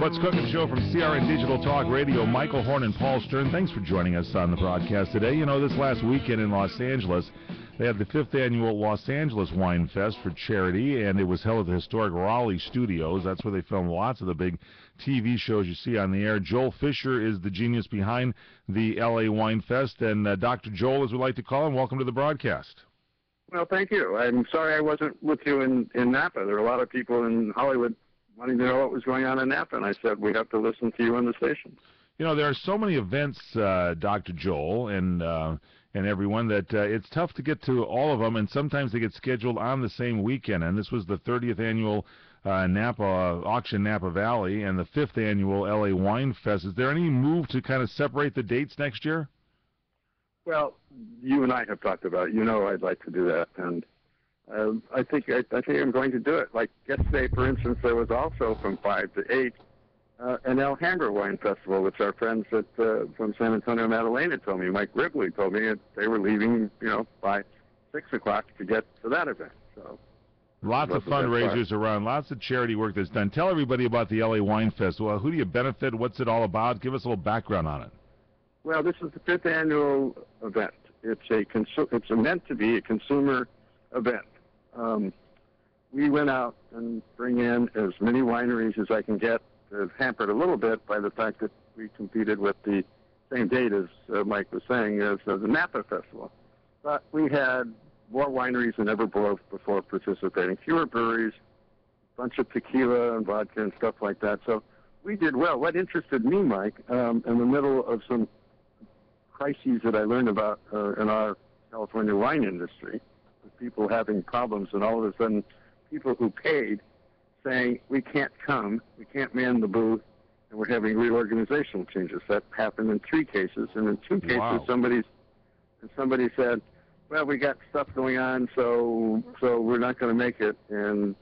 What's Cooking Show from CRN Digital Talk Radio. Michael Horn and Paul Stern, thanks for joining us on the broadcast today. You know, this last weekend in Los Angeles, they had the 5th annual Los Angeles Wine Fest for charity, and it was held at the historic Raleigh Studios. That's where they filmed lots of the big TV shows you see on the air. Joel Fisher is the genius behind the LA Wine Fest, and Dr. Joel, as we like to call him, welcome to the broadcast. Well, thank you. I'm sorry I wasn't with you in Napa. There were a lot of people in Hollywood wanting to know what was going on in Napa, and I said, we have to listen to you on the station. You know, there are so many events, Dr. Joel, and everyone, that it's tough to get to all of them, and sometimes they get scheduled on the same weekend. And this was the 30th annual Napa Auction Napa Valley and the 5th annual LA Wine Fest. Is there any move to kind of separate the dates next year? Well, you and I have talked about it. You know I'd like to do that, and I think I'm going to do it. Like yesterday, for instance, there was also from 5 to 8 an Alhambra Wine Festival, which our friends from San Antonio, Madalena told me. Mike Wrigley told me that they were leaving, by 6 o'clock to get to that event. So lots of fundraisers around, lots of charity work that's done. Tell everybody about the LA Wine Festival. Who do you benefit? What's it all about? Give us a little background on it. Well, this is the 5th annual event. It's meant to be a consumer event. We went out and bring in as many wineries as I can get. Hampered a little bit by the fact that we competed with the same date as Mike was saying, as the Napa Festival. But we had more wineries than ever before participating, fewer breweries, a bunch of tequila and vodka and stuff like that. So we did well. What interested me, Mike, in the middle of some crises that I learned about in our California wine industry, with people having problems, and all of a sudden people who paid saying, we can't come, we can't man the booth, and we're having reorganizational changes. That happened in 3 cases, and in 2 cases, wow. somebody said, well, we got stuff going on, so we're not going to make it, and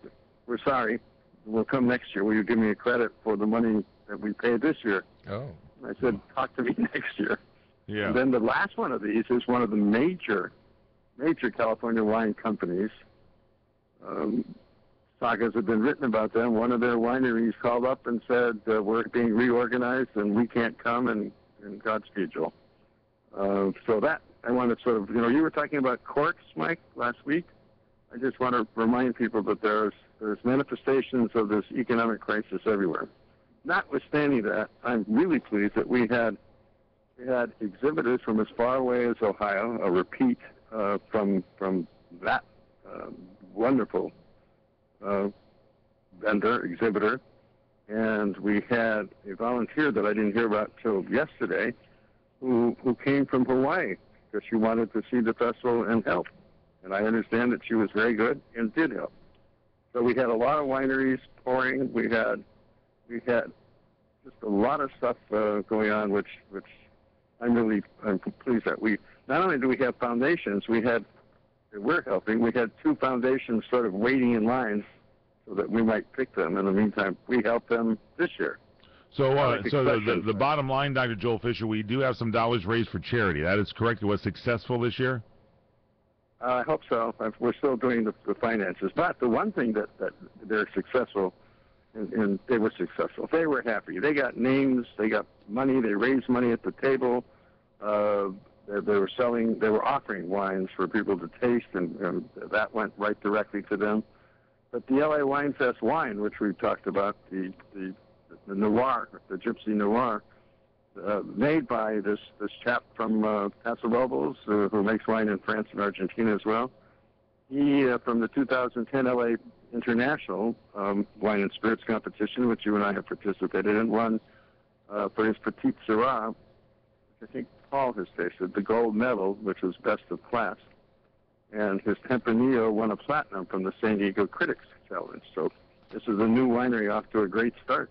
we're sorry. We'll come next year. Will you give me a credit for the money that we paid this year? Oh. I said, talk to me next year. Yeah. And then the last one of these is one of the major California wine companies. Sagas have been written about them. One of their wineries called up and said, we're being reorganized and we can't come, and Godspeed, Joel. So that, I want to sort of, you were talking about corks, Mike, last week. I just want to remind people that there's manifestations of this economic crisis everywhere. Notwithstanding that, I'm really pleased that we had exhibitors from as far away as Ohio, a repeat from that wonderful vendor, exhibitor, and we had a volunteer that I didn't hear about till yesterday who came from Hawaii because she wanted to see the festival and help. And I understand that she was very good and did help. So we had a lot of wineries pouring. We had just a lot of stuff going on, which I'm pleased that we not only do we have foundations, we're helping. We had 2 foundations sort of waiting in lines so that we might pick them. In the meantime, we helped them this year. So the bottom line, Dr. Joel Fisher, we do have some dollars raised for charity. That is correct. It was successful this year? I hope so. We're still doing the finances. But the one thing that they're successful, and they were successful, they were happy. They got names, they got money, they raised money at the table. They were offering wines for people to taste, and that went right directly to them. But the LA Wine Fest wine, which we've talked about, the Noir, the Gypsy Noir, made by this chap from Paso Robles, who makes wine in France and Argentina as well. He, from the 2010 LA International Wine and Spirits Competition, which you and I have participated in, won for his Petit Syrah, which I think Paul has tasted, the gold medal, which was best of class. And his Tempranillo won a platinum from the San Diego Critics Challenge. So this is a new winery off to a great start.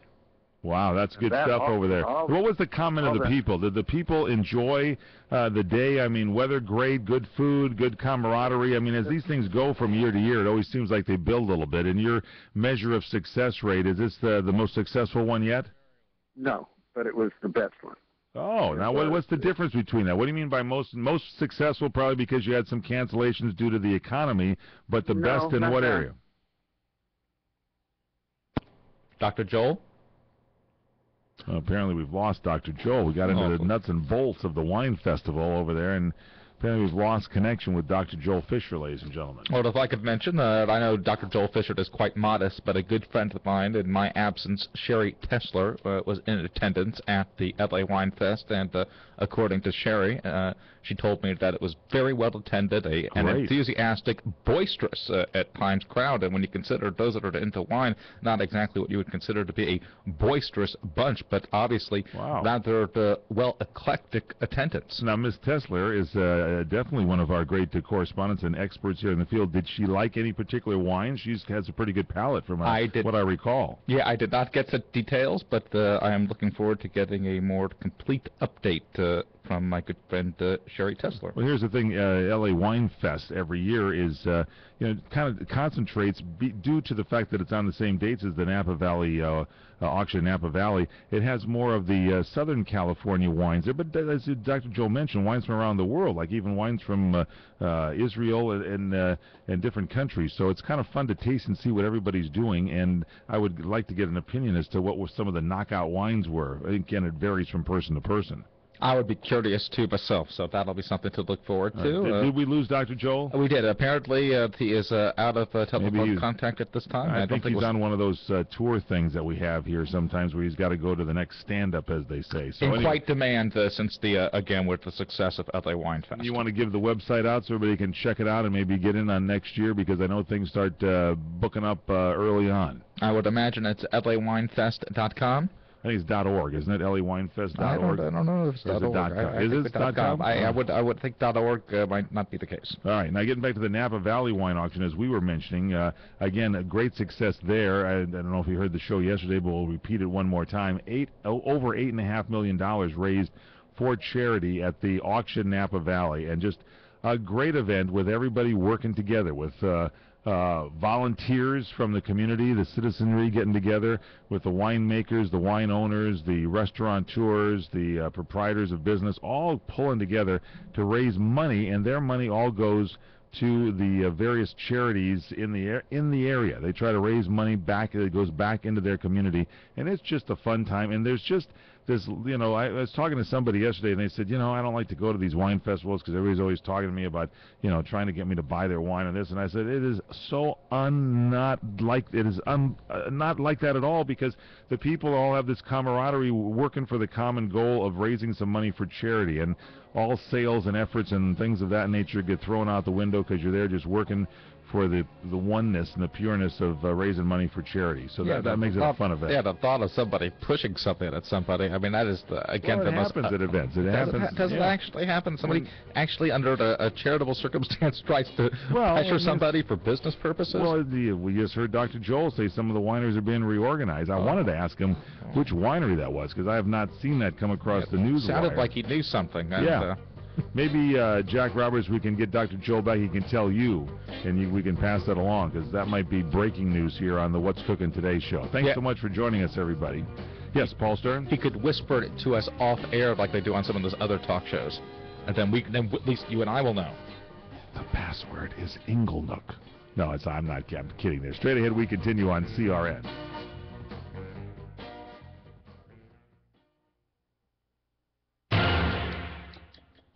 Wow, that's good stuff over there. What was the comment of the people? Did the people enjoy the day? I mean, weather great, good food, good camaraderie. I mean, as these things go from year to year, it always seems like they build a little bit. And your measure of success rate, is this the most successful one yet? No, but it was the best one. Oh, now what's the difference between that? What do you mean by most successful? Probably because you had some cancellations due to the economy, but the best in what area? Dr. Joel? Well, apparently we've lost Dr. Joel. We got into the nuts and bolts of the wine festival over there, and apparently we've lost connection with Dr. Joel Fisher, ladies and gentlemen. Well, if I could mention, I know Dr. Joel Fisher is quite modest, but a good friend of mine in my absence, Sherry Tesler, was in attendance at the LA Wine Fest, and according to Sherry, she told me that it was very well attended, an enthusiastic, boisterous at times crowd, and when you consider those that are into wine, not exactly what you would consider to be a boisterous bunch, but obviously rather well eclectic attendance. Now, Ms. Tesler is definitely one of our great correspondents and experts here in the field. Did she like any particular wine? She has a pretty good palate from what I recall. Yeah, I did not get the details, but I am looking forward to getting a more complete update from my good friend Sherry Tesler. Well, here's the thing: LA Wine Fest every year is, kind of concentrates due to the fact that it's on the same dates as the Napa Valley auction in Napa Valley. It has more of the Southern California wines there, but as Dr. Joel mentioned, wines from around the world, like even wines from Israel and different countries. So it's kind of fun to taste and see what everybody's doing. And I would like to get an opinion as to what some of the knockout wines were. Again, it varies from person to person. I would be curious too myself, so that'll be something to look forward to. Did we lose Dr. Joel? We did. Apparently, he is out of telephone contact at this time. I think he's on one of those tour things that we have here sometimes where he's got to go to the next stand-up, as they say. So in quite demand since again, with the success of LA Wine Fest. You want to give the website out so everybody can check it out and maybe get in on next year, because I know things start booking up early on. I would imagine it's lawinefest.com. I think it's .org, isn't it? LAWinefest.org. I don't know if it's .org. Is it .com? I would think .org might not be the case. All right. Now getting back to the Napa Valley Wine Auction, as we were mentioning, again, a great success there. I don't know if you heard the show yesterday, but we'll repeat it one more time. Over $8.5 million raised for charity at the auction Napa Valley, and just a great event with everybody working together, with volunteers from the community, the citizenry getting together with the winemakers, the wine owners, the restaurateurs, the proprietors of business, all pulling together to raise money, and their money all goes to the various charities in the area. They try to raise money back. It goes back into their community, and it's just a fun time. And there's just this, I was talking to somebody yesterday, and they said, I don't like to go to these wine festivals because everybody's always talking to me about, trying to get me to buy their wine and this. And I said, it is so not like that at all, because the people all have this camaraderie, working for the common goal of raising some money for charity, and all sales and efforts and things of that nature get thrown out the window because you're there just working for the oneness and the pureness of raising money for charity. So that makes it a fun event. Yeah, the thought of somebody pushing something at somebody, I mean, that is, again, it happens at events. It happens. Does it actually happen? Somebody actually, under a charitable circumstance, tries to pressure somebody for business purposes? Well, we just heard Dr. Joel say some of the wineries are being reorganized. I wanted to ask him which winery that was, because I have not seen that come across the news. It sounded like he knew something. Maybe, Jack Roberts, we can get Dr. Joel back. He can tell you, and we can pass that along, because that might be breaking news here on the What's Cooking Today show. Thanks so much for joining us, everybody. Yes, Paul Stern? He could whisper it to us off air like they do on some of those other talk shows. And then at least you and I will know. The password is Inglenook. No, I'm kidding there. Straight ahead, we continue on CRN.